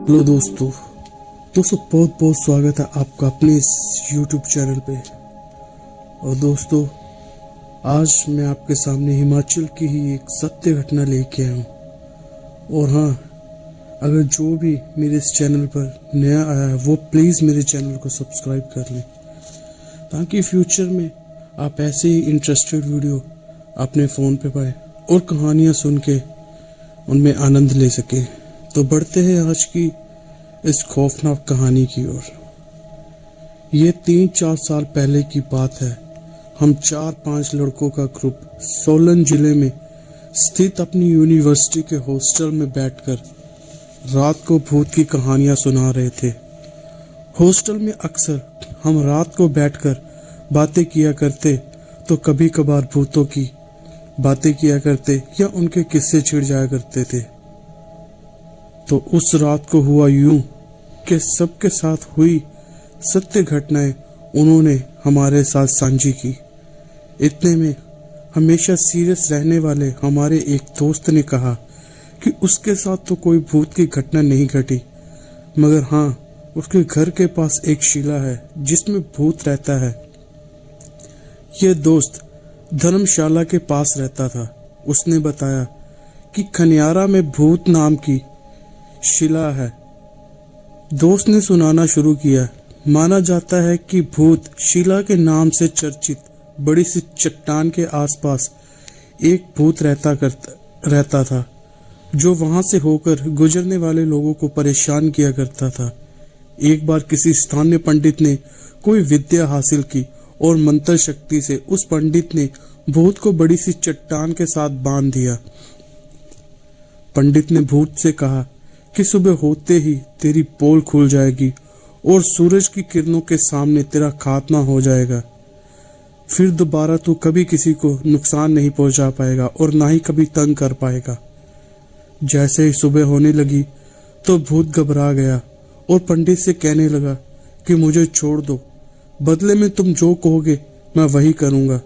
Hello दोस्तों बहुत बहुत स्वागत है आपका अपने इस YouTube चैनल पे। और दोस्तों, आज मैं आपके सामने हिमाचल की ही एक सत्य घटना लेके आया हूँ। और हाँ, अगर जो भी मेरे इस चैनल पर नया आया है वो प्लीज़ मेरे चैनल को सब्सक्राइब कर लें, ताकि फ्यूचर में आप ऐसे ही इंटरेस्टेड वीडियो अपने फ़ोन पे पाए और कहानियाँ सुन के उनमें आनंद ले सकें। तो बढ़ते हैं आज की इस खौफनाक कहानी की ओर। ये 3-4 साल पहले की बात है। हम 4-5 लड़कों का ग्रुप सोलन जिले में स्थित अपनी यूनिवर्सिटी के हॉस्टल में बैठकर रात को भूत की कहानियां सुना रहे थे। हॉस्टल में अक्सर हम रात को बैठकर बातें किया करते, तो कभी कभार भूतों की बातें किया करते या उनके किस्से छिड़ जाया करते थे। तो उस रात को हुआ यूं कि सबके साथ हुई सत्य घटनाएं उन्होंने हमारे साथ साझी की। इतने में हमेशा सीरियस रहने वाले हमारे एक दोस्त ने कहा कि उसके साथ तो कोई भूत की घटना नहीं घटी, मगर हाँ, उसके घर के पास एक शिला है जिसमें भूत रहता है। यह दोस्त धर्मशाला के पास रहता था। उसने बताया कि खनियारा में भूत नाम की शिला है। दोस्त ने सुनाना शुरू किया। माना जाता है कि भूत शिला के नाम से चर्चित बड़ी सी चट्टान के आसपास एक भूत रहता था, जो वहां से होकर गुजरने वाले लोगों को परेशान किया करता था। एक बार किसी स्थानीय पंडित ने कोई विद्या हासिल की और मंत्र शक्ति से उस पंडित ने भूत को बड़ी सी चट्टान के साथ बांध दिया। पंडित ने भूत से कहा कि सुबह होते ही तेरी पोल खुल जाएगी और सूरज की किरणों के सामने तेरा खात्मा हो जाएगा। फिर दोबारा तू कभी किसी को नुकसान नहीं पहुंचा पाएगा और ना ही कभी तंग कर पाएगा। जैसे ही सुबह होने लगी तो भूत घबरा गया और पंडित से कहने लगा कि मुझे छोड़ दो, बदले में तुम जो कहोगे मैं वही करूंगा।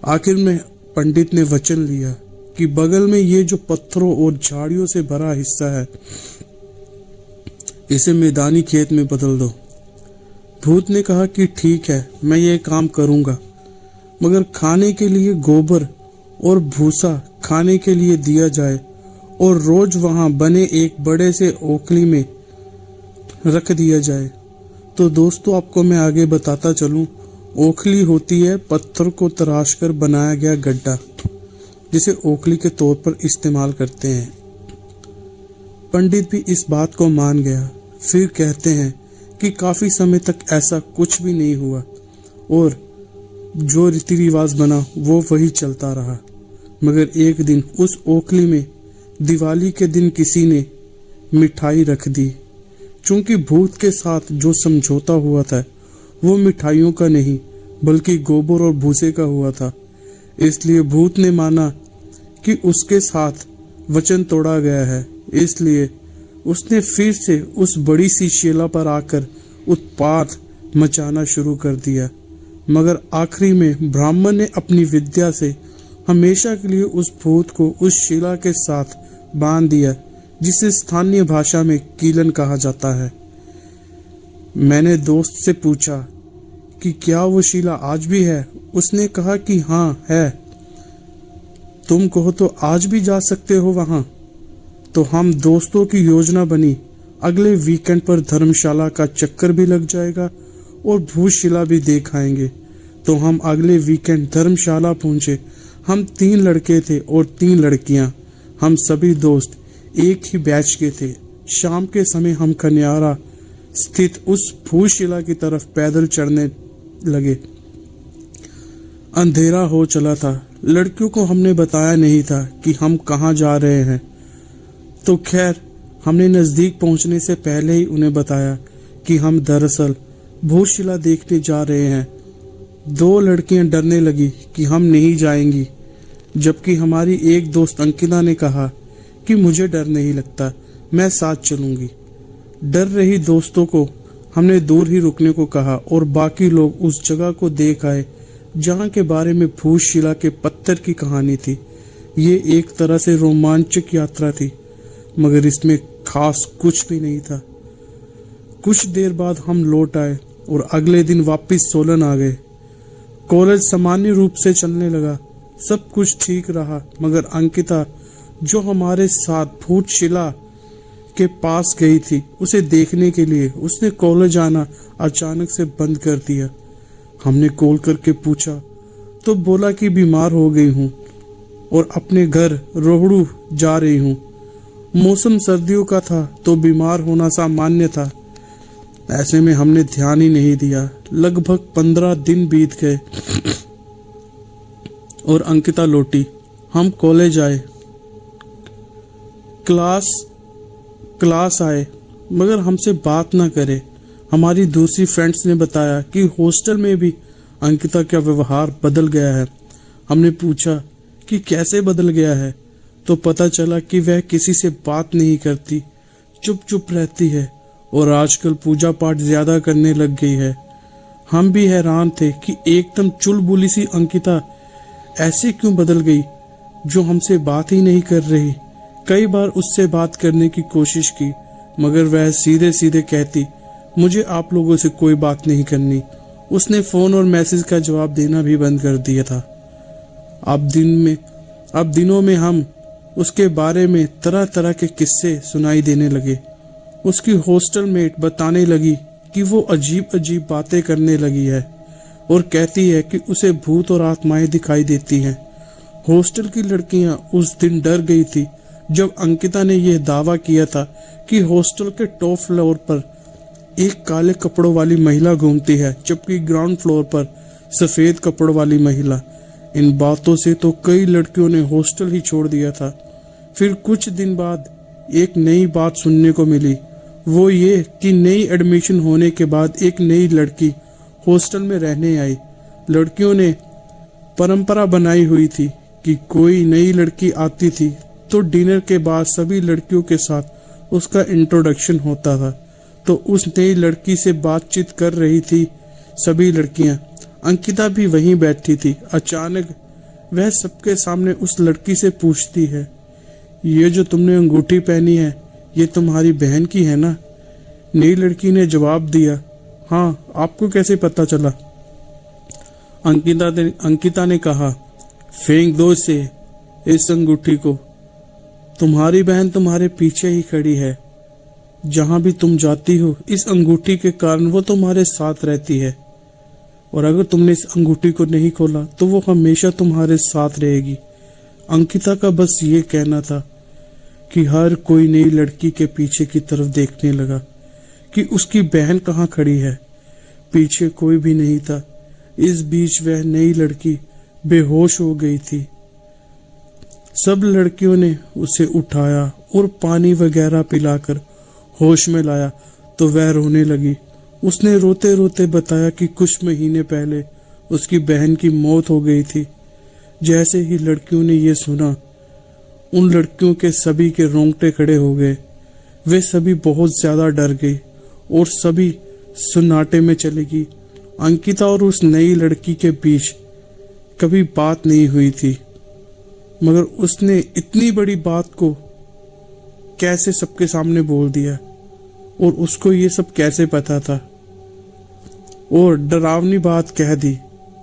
आखिर में पंडित ने वचन लिया कि बगल में ये जो पत्थरों और झाड़ियों से भरा हिस्सा है, इसे मैदानी खेत में बदल दो। भूत ने कहा कि ठीक है, मैं ये काम करूंगा, मगर खाने के लिए गोबर और भूसा खाने के लिए दिया जाए और रोज वहां बने एक बड़े से ओखली में रख दिया जाए। तो दोस्तों, आपको मैं आगे बताता चलूं। ओखली होती है पत्थर को तराश कर बनाया गया गड्ढा, जिसे ओखली के तौर पर इस्तेमाल करते हैं। पंडित भी इस बात को मान गया। फिर कहते हैं कि काफी समय तक ऐसा कुछ भी नहीं हुआ और जो रीति रिवाज बना वो वही चलता रहा। मगर एक दिन उस ओखली में दिवाली के दिन किसी ने मिठाई रख दी। चूंकि भूत के साथ जो समझौता हुआ था वो मिठाइयों का नहीं बल्कि गोबर और भूसे का हुआ था, इसलिए भूत ने माना कि उसके साथ वचन तोड़ा गया है। इसलिए उसने फिर से उस बड़ी सी शिला पर आकर उत्पात मचाना शुरू कर दिया। मगर आखिरी में ब्राह्मण ने अपनी विद्या से हमेशा के लिए उस भूत को उस शिला के साथ बांध दिया, जिसे स्थानीय भाषा में कीलन कहा जाता है। मैंने दोस्त से पूछा कि क्या वो शिला आज भी है। उसने कहा कि हाँ है, तुम कहो तो आज भी जा सकते हो वहां। तो हम दोस्तों की योजना बनी, अगले वीकेंड पर धर्मशाला का चक्कर भी लग जाएगा और भूशिला भी देख आएंगे। तो हम अगले वीकेंड धर्मशाला पहुंचे। हम 3 लड़के थे और 3 लड़कियां। हम सभी दोस्त एक ही बैच के थे। शाम के समय हम खनियारा स्थित उस भूशिला की तरफ पैदल चढ़ने लगे। अंधेरा हो चला था। लड़कियों को हमने बताया नहीं था कि हम कहाँ जा रहे हैं, तो खैर हमने नजदीक पहुंचने से पहले ही उन्हें बताया कि हम दरअसल भूशिला देखने जा रहे हैं। 2 लड़कियां डरने लगी कि हम नहीं जाएंगी, जबकि हमारी एक दोस्त अंकिता ने कहा कि मुझे डर नहीं लगता, मैं साथ चलूंगी। डर रही दोस्तों को हमने दूर ही रुकने को कहा और बाकी लोग उस जगह को देख आए जहां के बारे में भूशिला के पत्थर की कहानी थी। ये एक तरह से रोमांचक यात्रा थी, मगर इसमें खास कुछ भी नहीं था। कुछ देर बाद हम लौट आए और अगले दिन वापस सोलन आ गए। कॉलेज सामान्य रूप से चलने लगा, सब कुछ ठीक रहा, मगर अंकिता जो हमारे साथ भूतशिला के पास गई थी उसे देखने के लिए, उसने कॉलेज आना अचानक से बंद कर दिया। हमने कॉल करके पूछा तो बोला कि बीमार हो गई हूँ और अपने घर रोहड़ू जा रही हूँ। मौसम सर्दियों का था तो बीमार होना सामान्य था। ऐसे में हमने ध्यान ही नहीं दिया। लगभग 15 दिन बीत गए और अंकिता लौटी। हम कॉलेज आए, क्लास आए, मगर हमसे बात ना करे। हमारी दूसरी फ्रेंड्स ने बताया कि हॉस्टल में भी अंकिता का व्यवहार बदल गया है। हमने पूछा कि कैसे बदल गया है तो पता चला कि वह किसी से बात नहीं करती, चुप चुप रहती है और आजकल पूजा पाठ ज्यादा करने लग गई है। हम भी हैरान थे कि एकदम चुलबुली सी अंकिता ऐसे क्यों बदल गई, जो हमसे बात ही नहीं कर रही। कई बार उससे बात करने की कोशिश की, मगर वह सीधे सीधे कहती, मुझे आप लोगों से कोई बात नहीं करनी। उसने फोन और मैसेज का जवाब देना भी बंद कर दिया था। अब दिनों में हम उसके बारे में तरह तरह के किस्से सुनाई देने लगे। उसकी हॉस्टल मेट बताने लगी कि वो अजीब अजीब बातें करने लगी है और कहती है कि उसे भूत और आत्माएं दिखाई देती हैं। हॉस्टल की लड़कियां उस दिन डर गई थी जब अंकिता ने यह दावा किया था कि हॉस्टल के टॉप फ्लोर पर एक काले कपड़ों वाली महिला घूमती है, जबकि ग्राउंड फ्लोर पर सफेद कपड़ों वाली महिला। इन बातों से तो कई लड़कियों ने हॉस्टल ही छोड़ दिया था। फिर कुछ दिन बाद एक नई बात सुनने को मिली, वो ये कि नई एडमिशन होने के बाद एक नई लड़की हॉस्टल में रहने आई। लड़कियों ने परंपरा बनाई हुई थी कि कोई नई लड़की आती थी तो डिनर के बाद सभी लड़कियों के साथ उसका इंट्रोडक्शन होता था। तो उस नई लड़की से बातचीत कर रही थी सभी लड़कियां। अंकिता भी वहीं बैठी थी। अचानक वह सबके सामने उस लड़की से पूछती है, ये जो तुमने अंगूठी पहनी है ये तुम्हारी बहन की है ना? नई लड़की ने जवाब दिया, हाँ, आपको कैसे पता चला? अंकिता ने कहा, फेंक दो इसे, इस अंगूठी को। तुम्हारी बहन तुम्हारे पीछे ही खड़ी है। जहां भी तुम जाती हो इस अंगूठी के कारण वो तुम्हारे साथ रहती है, और अगर तुमने इस अंगूठी को नहीं खोला तो वो हमेशा तुम्हारे साथ रहेगी। अंकिता का बस ये कहना था कि हर कोई नई लड़की के पीछे की तरफ देखने लगा कि उसकी बहन कहाँ खड़ी है। पीछे कोई भी नहीं था। इस बीच वह नई लड़की बेहोश हो गई थी। सब लड़कियों ने उसे उठाया और पानी वगैरह पिलाकर होश में लाया तो वह रोने लगी। उसने रोते रोते बताया कि कुछ महीने पहले उसकी बहन की मौत हो गई थी। जैसे ही लड़कियों ने ये सुना, उन लड़कियों के सभी के रोंगटे खड़े हो गए। वे सभी बहुत ज्यादा डर गई और सभी सन्नाटे में चली गई। अंकिता और उस नई लड़की के बीच कभी बात नहीं हुई थी, मगर उसने इतनी बड़ी बात को कैसे सबके सामने बोल दिया, और उसको ये सब कैसे पता था? और डरावनी बात कह दी।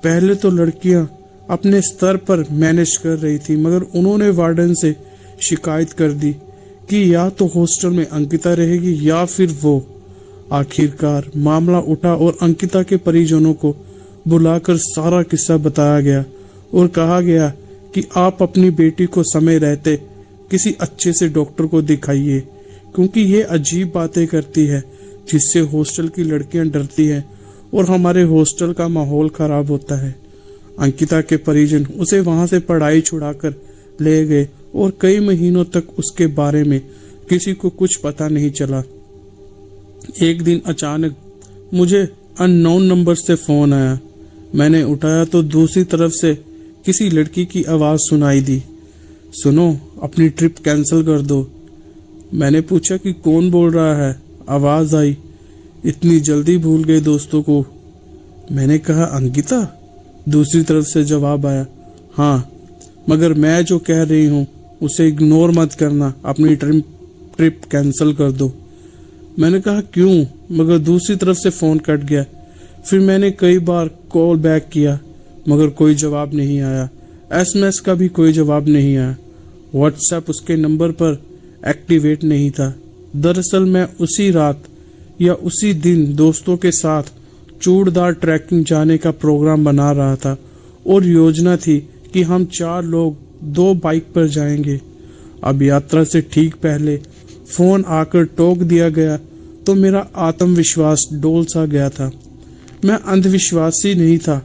पहले तो लड़कियां अपने स्तर पर मैनेज कर रही थी, मगर उन्होंने वार्डन से शिकायत कर दी कि या तो हॉस्टल में अंकिता रहेगी या फिर वो। आखिरकार मामला उठा और अंकिता के परिजनों को बुलाकर सारा किस्सा बताया गया और कहा गया कि आप अपनी बेटी को समय रहते किसी अच्छे से डॉक्टर को दिखाइए, क्योंकि ये अजीब बातें करती है जिससे हॉस्टल की लड़कियां डरती हैं और हमारे हॉस्टल का माहौल खराब होता है। अंकिता के परिजन उसे वहां से पढ़ाई छुड़ाकर ले गए और कई महीनों तक उसके बारे में किसी को कुछ पता नहीं चला। एक दिन अचानक मुझे अननोन नंबर से फोन आया। मैंने उठाया तो दूसरी तरफ से किसी लड़की की आवाज सुनाई दी, सुनो, अपनी ट्रिप कैंसिल कर दो। मैंने पूछा कि कौन बोल रहा है? आवाज आई, इतनी जल्दी भूल गए दोस्तों को? मैंने कहा, अंकिता? दूसरी तरफ से जवाब आया, हाँ, मगर मैं जो कह रही हूँ उसे इग्नोर मत करना, अपनी ट्रिप कैंसिल कर दो। मैंने कहा क्यों, मगर दूसरी तरफ से फ़ोन कट गया। फिर मैंने कई बार कॉल बैक किया मगर कोई जवाब नहीं आया। SMS का भी कोई जवाब नहीं आया। व्हाट्सएप उसके नंबर पर एक्टिवेट नहीं था। दरअसल मैं उसी रात या उसी दिन दोस्तों के साथ चूड़दार ट्रैकिंग जाने का प्रोग्राम बना रहा था और योजना थी कि हम 4 लोग 2 बाइक पर जाएंगे। अब यात्रा से ठीक पहले फोन आकर टोक दिया गया तो मेरा आत्मविश्वास डोल सा गया था। मैं अंधविश्वासी नहीं था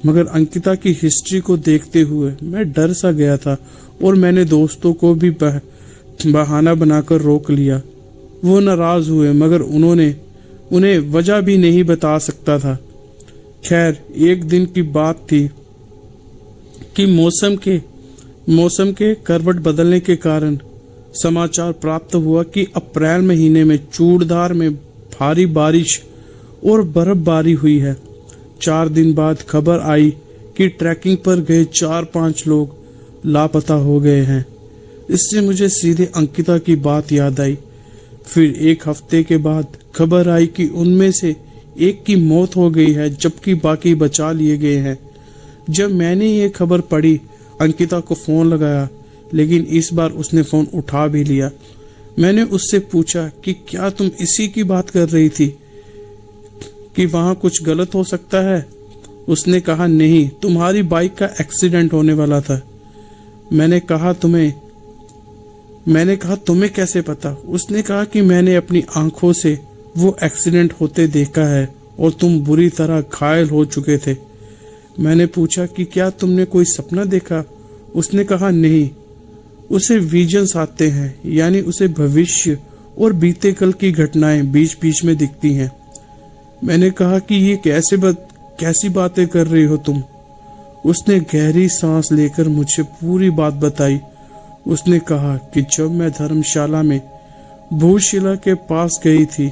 मगर अंकिता की हिस्ट्री को देखते हुए मैं डर सा गया था और मैंने दोस्तों को भी बहाना बनाकर रोक लिया। वो नाराज हुए मगर उन्हें वजह भी नहीं बता सकता था। खैर, एक दिन की बात थी कि मौसम के करवट बदलने के कारण समाचार प्राप्त हुआ कि अप्रैल महीने में चूड़धार में भारी बारिश और बर्फबारी हुई है। 4 दिन बाद खबर आई कि ट्रैकिंग पर गए 4-5 लोग लापता हो गए हैं। इससे मुझे सीधे अंकिता की बात याद आई। फिर 1 हफ्ते के बाद खबर आई कि उनमें से एक की मौत हो गई है जबकि बाकी बचा लिए गए हैं। जब मैंने ये खबर पढ़ी, अंकिता को फोन लगाया, लेकिन इस बार उसने फोन उठा भी लिया। मैंने उससे पूछा कि क्या तुम इसी की बात कर रही थी कि वहां कुछ गलत हो सकता है? उसने कहा नहीं, तुम्हारी बाइक का एक्सीडेंट होने वाला था। मैंने कहा तुम्हें कैसे पता? उसने कहा कि मैंने अपनी आंखों से वो एक्सीडेंट होते देखा है और तुम बुरी तरह घायल हो चुके थे। मैंने पूछा कि क्या तुमने कोई सपना देखा? उसने कहा नहीं, उसे विजन्स आते हैं, यानी उसे भविष्य और बीते कल की घटनाएं बीच बीच में दिखती हैं। मैंने कहा कि ये कैसी बातें कर रही हो तुम? उसने गहरी सांस लेकर मुझे पूरी बात बताई। उसने कहा कि जब मैं धर्मशाला में भूशिला के पास गई थी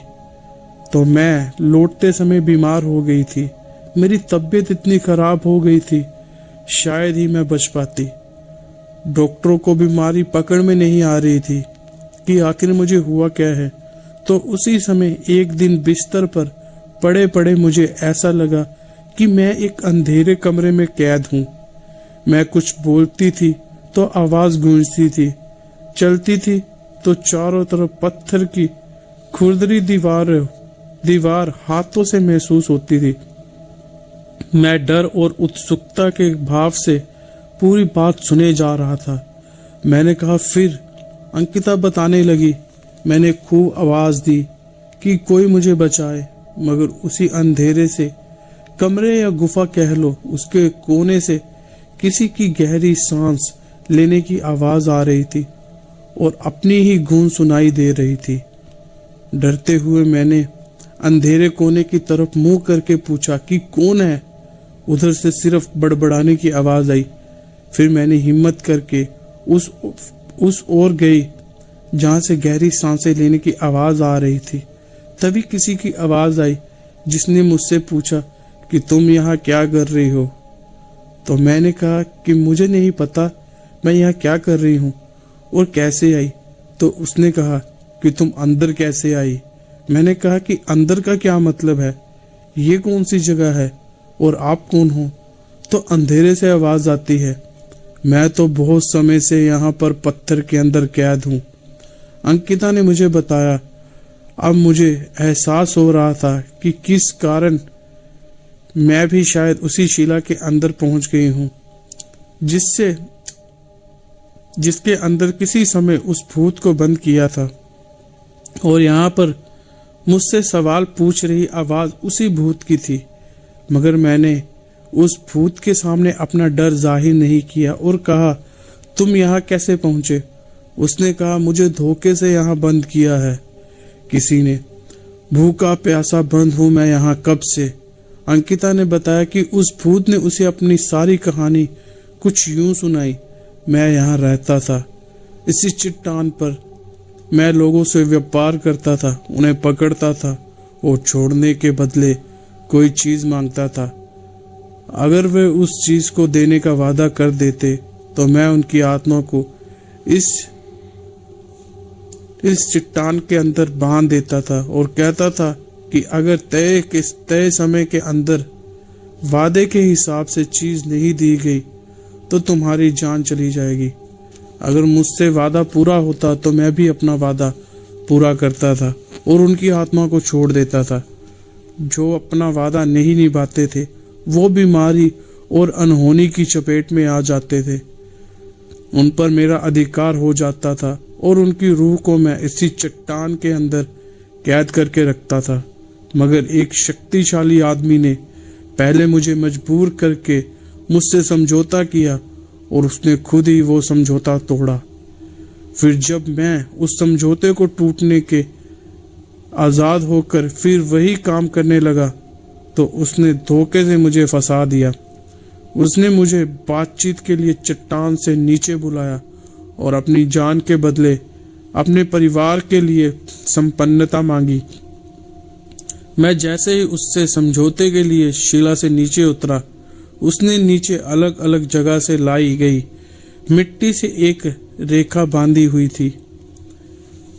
तो मैं लौटते समय बीमार हो गई थी। मेरी तबीयत इतनी खराब हो गई थी, शायद ही मैं बच पाती। डॉक्टरों को बीमारी पकड़ में नहीं आ रही थी कि आखिर मुझे हुआ क्या है। तो उसी समय एक दिन बिस्तर पर पड़े पड़े मुझे ऐसा लगा कि मैं एक अंधेरे कमरे में कैद हूँ। मैं कुछ बोलती थी तो आवाज गूंजती थी, चलती थी तो चारों तरफ पत्थर की खुरदरी दीवार हाथों से महसूस होती थी। मैं डर और उत्सुकता के भाव से पूरी बात सुने जा रहा था। मैंने कहा फिर? अंकिता बताने लगी। मैंने खूब आवाज दी कि कोई मुझे बचाए, मगर उसी अंधेरे से, कमरे या गुफा कह लो, उसके कोने से किसी की गहरी सांस लेने की आवाज आ रही थी और अपनी ही गूंज सुनाई दे रही थी। डरते हुए मैंने अंधेरे कोने की तरफ मुंह करके पूछा कि कौन है? उधर से सिर्फ बड़बड़ाने की आवाज आई। फिर मैंने हिम्मत करके उस ओर गई जहां से गहरी सांसें लेने की आवाज आ रही थी। तभी किसी की आवाज आई जिसने मुझसे पूछा कि तुम यहाँ क्या कर रही हो? तो मैंने कहा कि मुझे नहीं पता मैं यहाँ क्या कर रही हूँ और कैसे आई। तो उसने कहा कि तुम अंदर कैसे आई? मैंने कहा कि अंदर का क्या मतलब है? ये कौन सी जगह है और आप कौन हो? तो अंधेरे से आवाज आती है, मैं तो बहुत समय से यहाँ पर पत्थर के अंदर कैद हूँ। अंकिता ने मुझे बताया। अब मुझे एहसास हो रहा था कि किस कारण मैं भी शायद उसी शिला के अंदर पहुंच गई हूँ जिसके अंदर किसी समय उस भूत को बंद किया था। और यहाँ पर मुझसे सवाल पूछ रही आवाज उसी भूत की थी, मगर मैंने उस भूत के सामने अपना डर जाहिर नहीं किया और कहा, तुम यहाँ कैसे पहुंचे? उसने कहा, मुझे धोखे से यहाँ बंद किया है किसी ने। भूखा प्यासा बंद हूं मैं यहाँ कब से। अंकिता ने बताया कि उस भूत ने उसे अपनी सारी कहानी कुछ यूं सुनाई। मैं यहाँ रहता था इसी चट्टान पर। मैं लोगों से व्यापार करता था, उन्हें पकड़ता था और छोड़ने के बदले कोई चीज मांगता था। अगर वे उस चीज को देने का वादा कर देते तो मैं उनकी आत्मा को इस चट्टान के अंदर बांध देता था और कहता था कि अगर तय समय के अंदर वादे के हिसाब से चीज नहीं दी गई तो तुम्हारी जान चली जाएगी। अगर मुझसे वादा पूरा होता तो मैं भी अपना वादा पूरा करता था और उनकी आत्मा को छोड़ देता था। जो अपना वादा नहीं निभाते थे वो बीमारी और अनहोनी की चपेट में आ जाते थे। उन पर मेरा अधिकार हो जाता था और उनकी रूह को मैं इसी चट्टान के अंदर कैद करके रखता था। मगर एक शक्तिशाली आदमी ने पहले मुझे मजबूर करके मुझसे समझौता किया और उसने खुद ही वो समझौता तोड़ा। फिर जब मैं उस समझौते को टूटने के आजाद होकर फिर वही काम करने लगा तो उसने धोखे से मुझे फंसा दिया। उसने मुझे बातचीत के लिए चट्टान से नीचे बुलाया और अपनी जान के बदले अपने परिवार के लिए संपन्नता मांगी। मैं जैसे ही उससे समझौते के लिए शिला से नीचे उतरा, उसने नीचे अलग अलग जगह से लाई गई मिट्टी से एक रेखा बांधी हुई थी।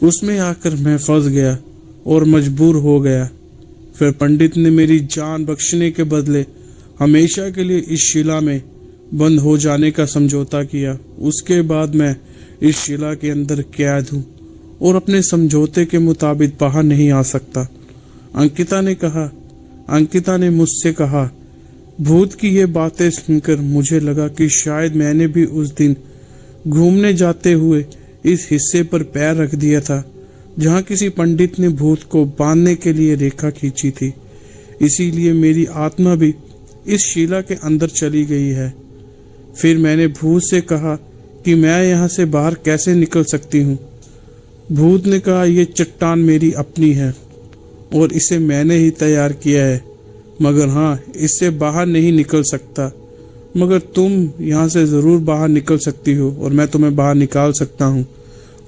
उसमें आकर मैं फंस गया और मजबूर हो गया। फिर पंडित ने मेरी जान बख्शने के बदले हमेशा के लिए इस शिला में बंद हो जाने का समझौता किया। उसके बाद मैं इस शिला के अंदर कैद हूँ और अपने समझौते के मुताबिक बाहर नहीं आ सकता। अंकिता ने मुझसे कहा। भूत की ये बातें सुनकर मुझे लगा कि शायद मैंने भी उस दिन घूमने जाते हुए इस हिस्से पर पैर रख दिया था जहाँ किसी पंडित ने भूत को बांधने के लिए रेखा खींची थी। इसीलिए मेरी आत्मा भी इस शिला के अंदर चली गई है। फिर मैंने भूत से कहा कि मैं यहाँ से बाहर कैसे निकल सकती हूँ। भूत ने कहा, ये चट्टान मेरी अपनी है और इसे मैंने ही तैयार किया है, मगर हाँ, इससे बाहर नहीं निकल सकता। मगर तुम यहाँ से जरूर बाहर निकल सकती हो और मैं तुम्हें बाहर निकाल सकता हूँ,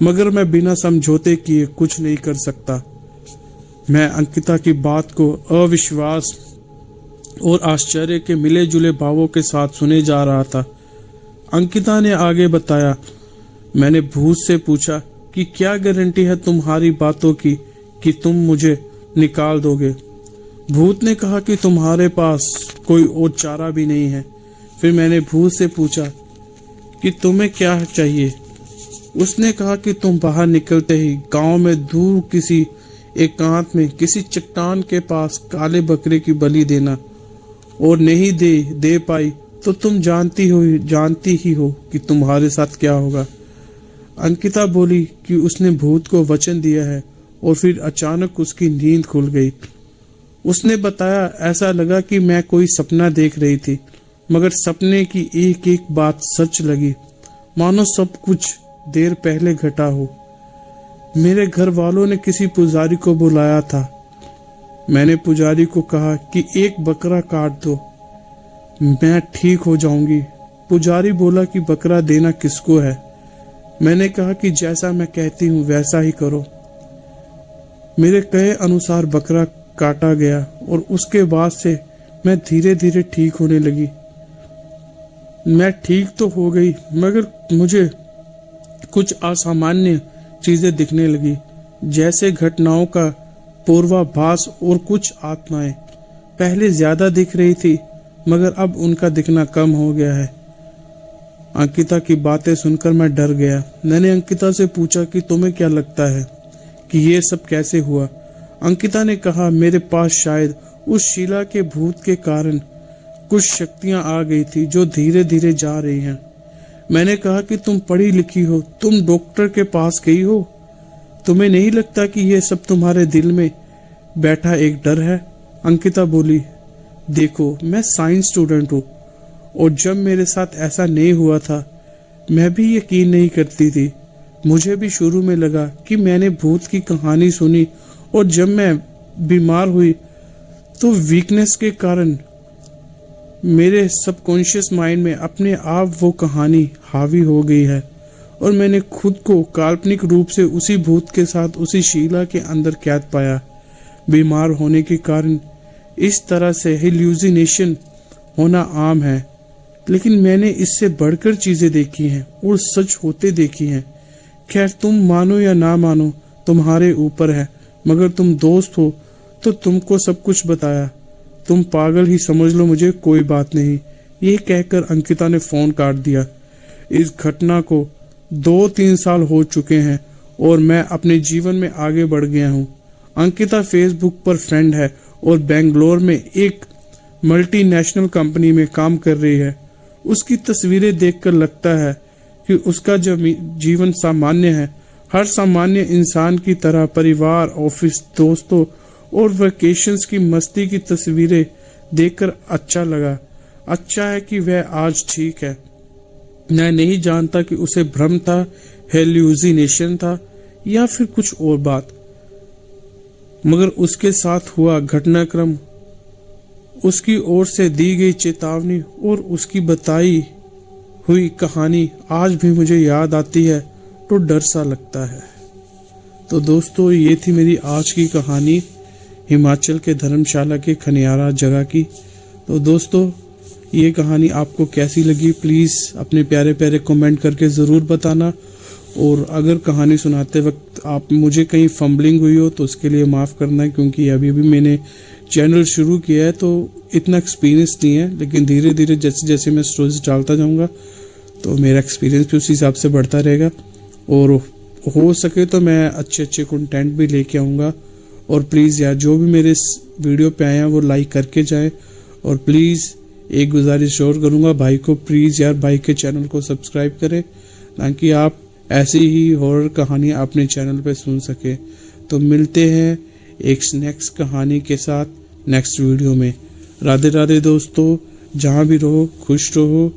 मगर मैं बिना समझौते किए कुछ नहीं कर सकता। मैं अंकिता की बात को अविश्वास और आश्चर्य के मिले जुले भावों के साथ सुने जा रहा था। अंकिता ने आगे बताया, मैंने भूत से पूछा कि क्या गारंटी है तुम्हारी बातों की कि तुम मुझे निकाल दोगे। भूत ने कहा कि तुम्हारे पास कोई और चारा भी नहीं है। फिर मैंने भूत से पूछा कि तुम्हें क्या चाहिए। उसने कहा कि तुम बाहर निकलते ही गांव में दूर किसी एकांत में किसी चट्टान के पास काले बकरे की बलि देना, और नहीं दे पाई तो तुम जानती ही हो कि तुम्हारे साथ क्या होगा। अंकिता बोली कि उसने भूत को वचन दिया है और फिर अचानक उसकी नींद खुल गई। उसने बताया, ऐसा लगा कि मैं कोई सपना देख रही थी, मगर सपने की एक एक बात सच लगी, मानो सब कुछ देर पहले घटा हो। मेरे घर वालों ने किसी पुजारी को बुलाया था। मैंने पुजारी को कहा कि एक बकरा काट दो, मैं ठीक हो जाऊंगी। पुजारी बोला कि बकरा देना किसको है। मैंने कहा कि जैसा मैं कहती हूँ वैसा ही करो। मेरे कहे अनुसार बकरा काटा गया और उसके बाद से मैं धीरे धीरे ठीक होने लगी। मैं ठीक तो हो गई, मगर मुझे कुछ असामान्य चीजें दिखने लगी, जैसे घटनाओं का पूर्वाभास, और कुछ आत्माएं पहले ज्यादा दिख रही थी मगर अब उनका दिखना कम हो गया है। अंकिता की बातें सुनकर मैं डर गया। मैंने अंकिता से पूछा कि तुम्हें क्या लगता है कि ये सब कैसे हुआ। अंकिता ने कहा, मेरे पास शायद उस शिला के भूत के कारण कुछ शक्तियां आ गई थी जो धीरे धीरे जा रही हैं। मैंने कहा कि तुम पढ़ी लिखी हो, तुम डॉक्टर के पास गई हो, तुम्हें नहीं लगता कि ये सब तुम्हारे दिल में बैठा एक डर है। अंकिता बोली, देखो मैं साइंस स्टूडेंट हूँ और जब मेरे साथ ऐसा नहीं हुआ था मैं भी यकीन नहीं करती थी। मुझे भी शुरू में लगा कि मैंने भूत की कहानी सुनी और जब मैं बीमार हुई तो वीकनेस के कारण मेरे सबकॉन्शियस माइंड में अपने आप वो कहानी हावी हो गई है और मैंने खुद को काल्पनिक रूप से उसी भूत के साथ उसी शीला के अंदर कैद पाया। बीमार होने के कारण इस तरह से हेल्यूसिनेशन होना आम है, लेकिन मैंने इससे बढ़कर चीजें देखी हैं और सच होते देखी हैं। खैर तुम मानो या ना मानो, तुम्हारे ऊपर है, मगर तुम दोस्त हो तो तुमको सब कुछ बताया। तुम पागल ही समझ लो मुझे, कोई बात नहीं। ये कहकर अंकिता ने फोन काट दिया। इस घटना को 2-3 साल हो चुके हैं और मैं अपने जीवन में आगे बढ़ गया हूँ। अंकिता फेसबुक पर फ्रेंड है और बेंगलोर में एक मल्टीनेशनल कंपनी में काम कर रही है। उसकी तस्वीरें देखकर लगता है कि उसका जीवन सामान्य है। हर सामान्य इंसान की तरह परिवार, ऑफिस, दोस्तों और वेकेशंस की मस्ती की तस्वीरें देखकर अच्छा लगा। अच्छा है कि वह आज ठीक है। मैं नहीं जानता कि उसे भ्रम था, हेल्यूसिनेशन था या फिर कुछ और बात, मगर उसके साथ हुआ घटनाक्रम, उसकी ओर से दी गई चेतावनी और उसकी बताई हुई कहानी आज भी मुझे याद आती है तो डर सा लगता है। तो दोस्तों, ये थी मेरी आज की कहानी हिमाचल के धर्मशाला के खनियारा जगह की। तो दोस्तों, ये कहानी आपको कैसी लगी प्लीज़ अपने प्यारे प्यारे कमेंट करके ज़रूर बताना। और अगर कहानी सुनाते वक्त आप मुझे कहीं फंबलिंग हुई हो तो उसके लिए माफ़ करना है, क्योंकि अभी मैंने चैनल शुरू किया है तो इतना एक्सपीरियंस नहीं है, लेकिन धीरे धीरे जैसे जैसे मैं स्टोरीज डालता जाऊंगा तो मेरा एक्सपीरियंस भी उसी हिसाब से बढ़ता रहेगा। और हो सके तो मैं अच्छे अच्छे कंटेंट भी लेके आऊँगा। और प्लीज़ यार, जो भी मेरे इस वीडियो पे आए हैं वो लाइक करके जाएं। और प्लीज़ एक गुजारिश और करूँगा भाई को, प्लीज़ यार भाई के चैनल को सब्सक्राइब करें ताकि आप ऐसी ही हॉरर कहानी अपने चैनल पे सुन सके। तो मिलते हैं एक नेक्स्ट कहानी के साथ नेक्स्ट वीडियो में। राधे राधे दोस्तों, जहाँ भी रहो खुश रहो।